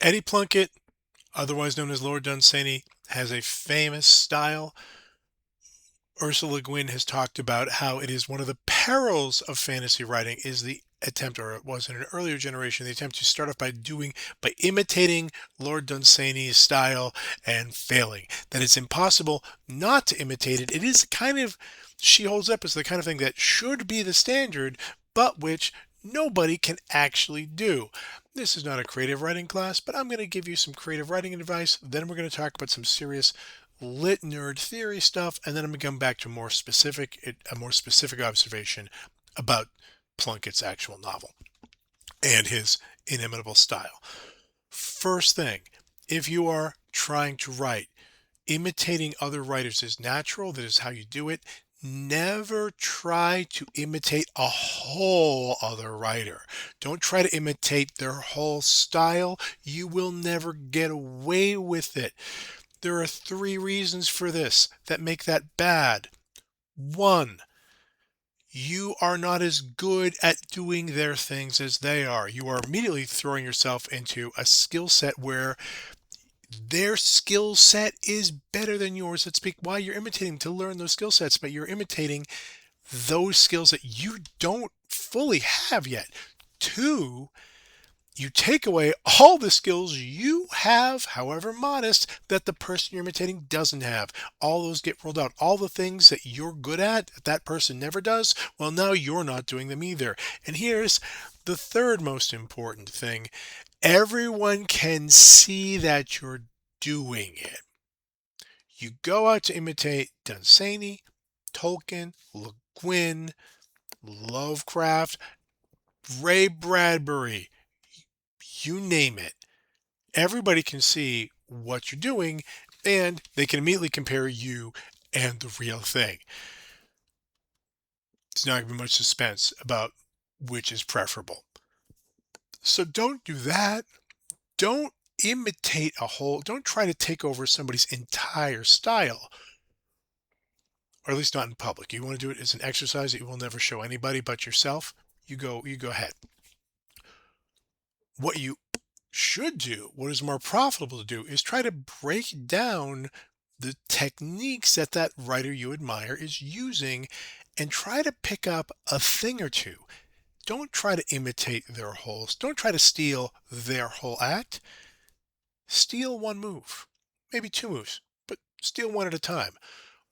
Eddie Plunkett, otherwise known as Lord Dunsany, has a famous style. Ursula Le Guin has talked about how it is one of the perils of fantasy writing is the attempt, or it was in an earlier generation, the attempt to start off by imitating Lord Dunsany's style and failing. That it's impossible not to imitate it. It is kind of, she holds up as the kind of thing that should be the standard, but which nobody can actually do. This is not a creative writing class, but I'm going to give you some creative writing advice. Then we're going to talk about some serious lit nerd theory stuff, and then I'm going to come back to a more specific observation about Plunkett's actual novel and his inimitable style. First thing, if you are trying to write, imitating other writers is natural. That is how you do it. Never try to imitate a whole other writer. Don't try to imitate their whole style. You will never get away with it. There are three reasons for this that make that bad. One, you are not as good at doing their things as they are. You are immediately throwing yourself into a skill set where their skill set is better than yours. That's why you're imitating to learn those skill sets, but you're imitating those skills that you don't fully have yet. Two, you take away all the skills you have, however modest, that the person you're imitating doesn't have. All those get rolled out. All the things that you're good at, that person never does, well, now you're not doing them either. And here's the third most important thing. Everyone can see that you're doing it. You go out to imitate Dunsany, Tolkien, Le Guin, Lovecraft, Ray Bradbury, you name it. Everybody can see what you're doing and they can immediately compare you and the real thing. It's not going to be much suspense about which is preferable. So don't do that. Don't don't try to take over somebody's entire style, or at least not in public. You want to do it as an exercise that you will never show anybody but yourself. You go ahead. What you should do, what is more profitable to do, is try to break down the techniques that that writer you admire is using and try to pick up a thing or two. Don't try to imitate don't try to steal their whole act. Steal one move, maybe two moves, but steal one at a time.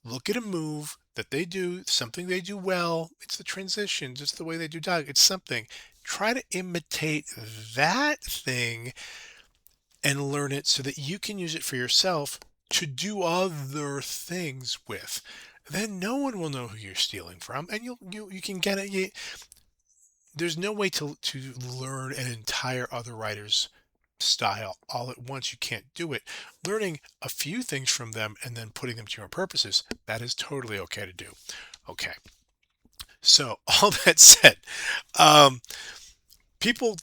Look at a move that they do, something they do well. It's the transitions, it's the way they do dialogue, it's something. Try to imitate that thing and learn it so that you can use it for yourself to do other things with. Then no one will know who you're stealing from, and you can get it. There's no way to learn an entire other writer's style all at once. You can't do it. Learning a few things from them and then putting them to your purposes, that is totally okay to do. Okay. So all that said, people,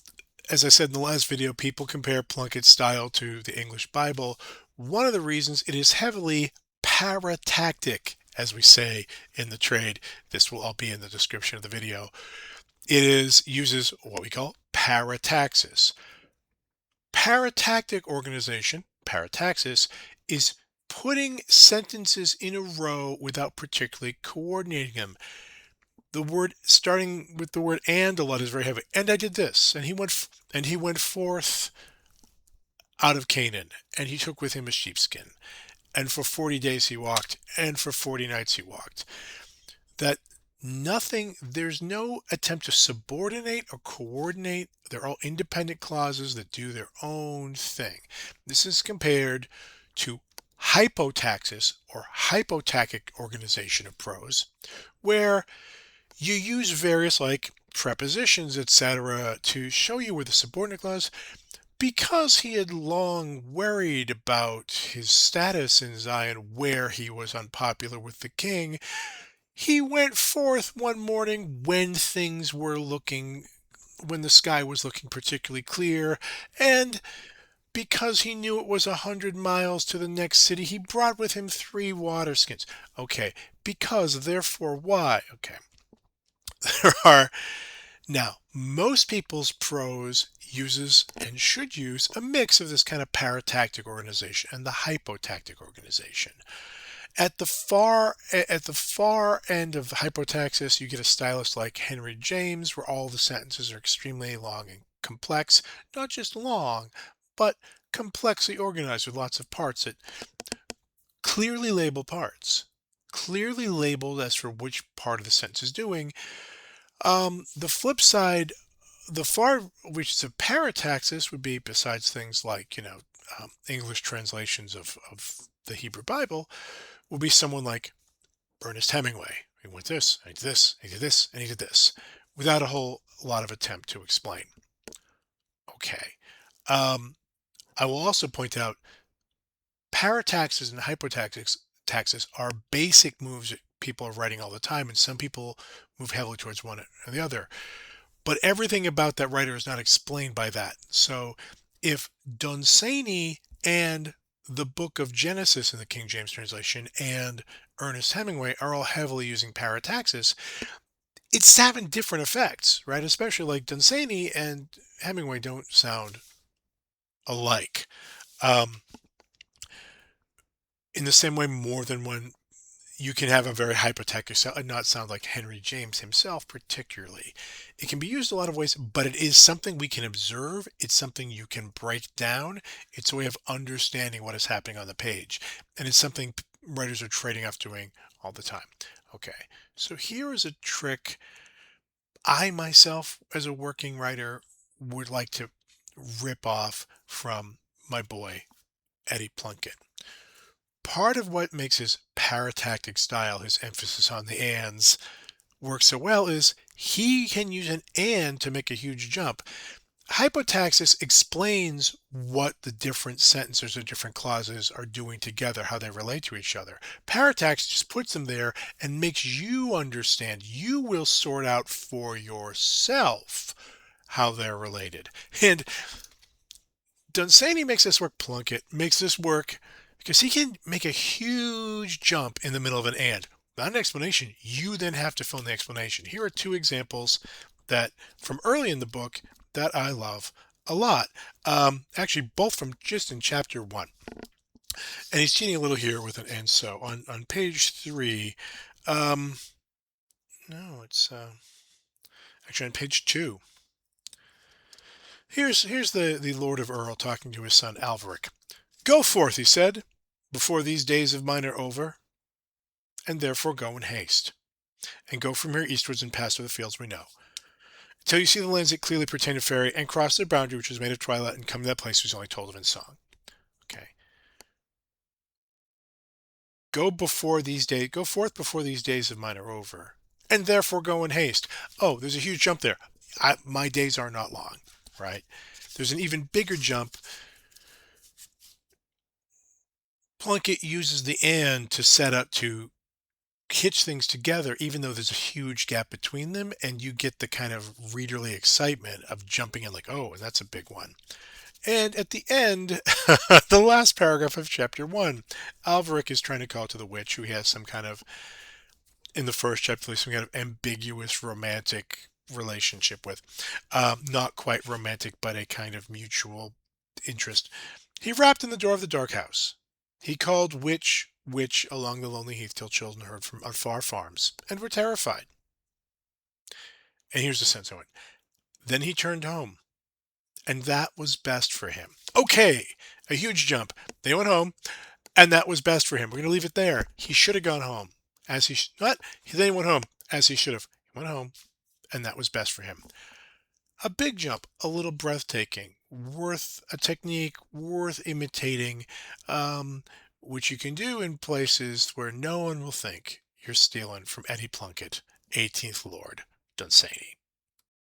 as I said in the last video, people compare Plunkett's style to the English Bible. One of the reasons it is heavily paratactic, as we say in the trade. This will all be in the description of the video. Uses what we call parataxis. Paratactic organization, parataxis, is putting sentences in a row without particularly coordinating them. The word starting with the word "and" a lot is very heavy. And I did this, and he went forth out of Canaan, and he took with him a sheepskin, and for 40 days he walked, and for 40 nights he walked. That there's no attempt to subordinate or coordinate. They're all independent clauses that do their own thing. This is compared to hypotaxis or hypotactic organization of prose, where you use various like prepositions, etc., to show you where the subordinate clause, because he had long worried about his status in Zion, where he was unpopular with the king. He went forth one morning when when the sky was looking particularly clear, and because he knew it was 100 miles to the next city, he brought with him 3 water skins. Okay, because, therefore, why? Okay. There are, now, Most people's prose uses and should use a mix of this kind of paratactic organization and the hypotactic organization. At the far end of the hypotaxis, you get a stylist like Henry James, where all the sentences are extremely long and complex, not just long, but complexly organized with lots of parts that clearly label parts, clearly labeled as for which part of the sentence is doing. The flip side, the far which is a parataxis would be, besides things like English translations of the Hebrew Bible, would be someone like Ernest Hemingway. He went this, and he did this, and he did this, and he did this, without a whole lot of attempt to explain. Okay. Um, I will also point out parataxis and hypotaxis taxis are basic moves that people are writing all the time, and some people move heavily towards one or the other. But everything about that writer is not explained by that. So if Dunsany and the book of Genesis in the King James translation and Ernest Hemingway are all heavily using parataxis, it's having different effects, right? Especially like Dunsany and Hemingway don't sound alike. Um, in the same way, more than one, you can have a very hypothetical sound and not sound like Henry James himself, particularly. It can be used a lot of ways, but it is something we can observe. It's something you can break down. It's a way of understanding what is happening on the page. And it's something writers are trading off doing all the time. Okay, so here is a trick I myself, as a working writer, would like to rip off from my boy, Eddie Plunkett. Part of what makes his paratactic style, his emphasis on the ands, work so well is he can use an and to make a huge jump. Hypotaxis explains what the different sentences or different clauses are doing together, how they relate to each other. Paratax just puts them there and makes you understand. You will sort out for yourself how they're related. And Dunsany makes this work, Plunkett makes this work because he can make a huge jump in the middle of an and. Not an explanation. You then have to fill in the explanation. Here are two examples that from early in the book that I love a lot. Actually, both from just in chapter 1. And he's cheating a little here with an and so. On page 3, um, no, it's actually on page 2. Here's the Lord of Earl talking to his son Alveric. Go forth, he said, before these days of mine are over, and therefore go in haste, and go from here eastwards and pass through the fields we know, till you see the lands that clearly pertain to fairy, and cross their boundary which is made of twilight, and come to that place which is only told of in song. Okay. Go forth before these days of mine are over, and therefore go in haste. Oh, there's a huge jump there. My days are not long, right? There's an even bigger jump. Plunkett uses the and to set up to hitch things together, even though there's a huge gap between them, and you get the kind of readerly excitement of jumping in, like, oh, and that's a big one. And at the end, the last paragraph of chapter 1, Alveric is trying to call to the witch, who he has some kind of, in the first chapter, some kind of ambiguous romantic relationship with. Not quite romantic, but a kind of mutual interest. He rapped in the door of the dark house. He called witch, witch along the lonely heath till children heard from far farms and were terrified. And here's the sense of it. Then he turned home, and that was best for him. Okay, a huge jump. They went home, and that was best for him. We're going to leave it there. He should have gone home, as he not. Then he went home as he should have. He went home, and that was best for him. A big jump, a little breathtaking, worth a technique, worth imitating, which you can do in places where no one will think you're stealing from Eddie Plunkett, 18th Lord Dunsany.